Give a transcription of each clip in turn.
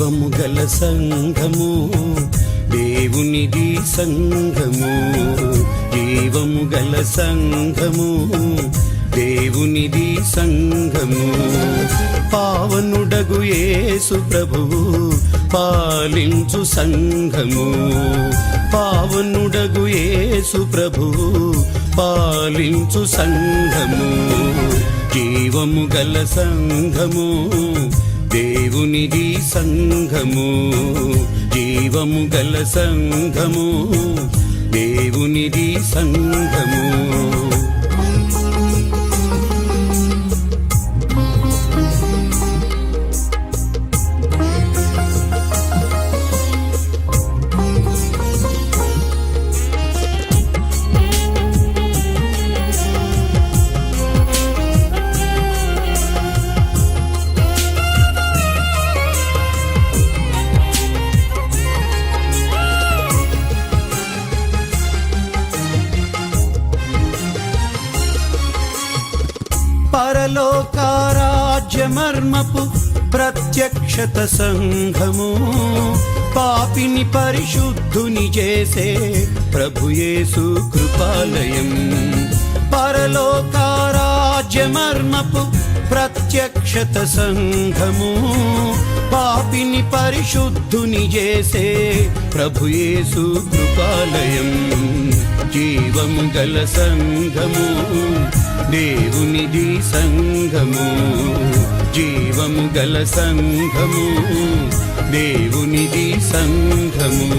జీవము గల సంఘము దేవునిది సంఘము, జీవము గల సంఘము దేవునిది సంఘము. పావనుడగు యేసు ప్రభువు పాలించు సంఘము, పావనుడగు యేసు ప్రభువు పాలించు సంఘము. జీవము గల సంఘము దేవునిది సంఘము, జీవము గల సంఘము దేవునిది సంఘము. పరలోకారాజ్యమర్మపు ప్రత్యక్షత సంఘము, పాపిని పరిశుద్ధుని చేసే ప్రభుయేసు కృపాలయం. పరలోకారాజ్యమర్మపు ప్రత్యక్షత సంఘము, పాపిని పరిశుద్ధుని చేసే ప్రభుయేసు కృపాలయం. జీవము గల సంఘము దేవునిది సంఘము, జీవము గల సంఘము దేవునిది సంఘము.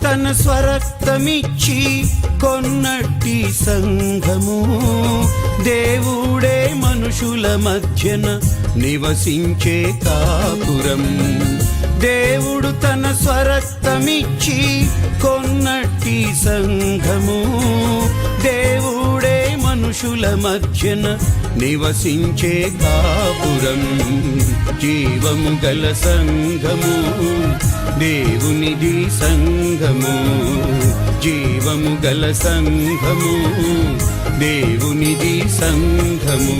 తన స్వరక్తమిచ్చి కొన్నట్టి సంఘము, దేవుడే మనుషుల మధ్యన నివసించే కాపురం. దేవుడు తన స్వరక్తమిచ్చి కొన్నట్టి సంఘము, దేవుడే మనుషుల మధ్యన నివసించే కాపురం. జీవము గల సంఘము దేవునిది సంఘము, జీవము గల సంఘము దేవునిది సంఘము.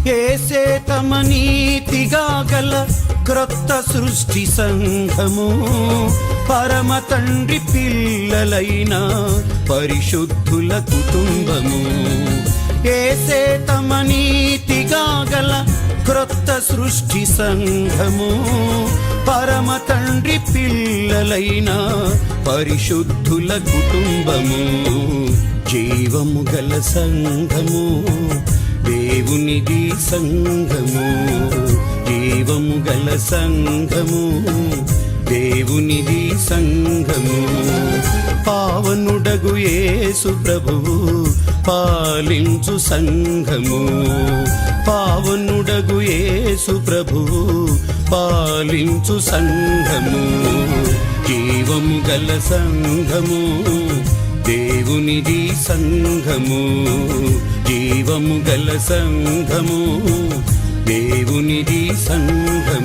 యేసే తమ నీతిగా గల క్రొత్త సృష్టి సంఘము, పరమ తండ్రి పిల్లలైన పరిశుద్ధుల కుటుంబము. యేసే తమ నీతిగా గల క్రొత్త సృష్టి సంఘము, పరమ తండ్రి పిల్లలైన పరిశుద్ధుల కుటుంబము. జీవము గల సంఘము దేవునిది సంఘము, జీవము గల సంఘము దేవునిది సంఘము. పావనుడగు యేసు ప్రభువు పాలించు సంఘము, పావనుడగు యేసు ప్రభువు పాలించు సంఘము. జీవము గల సంఘము దేవునిది సంఘము, జీవము గల సంఘము దేవునిది సంఘము.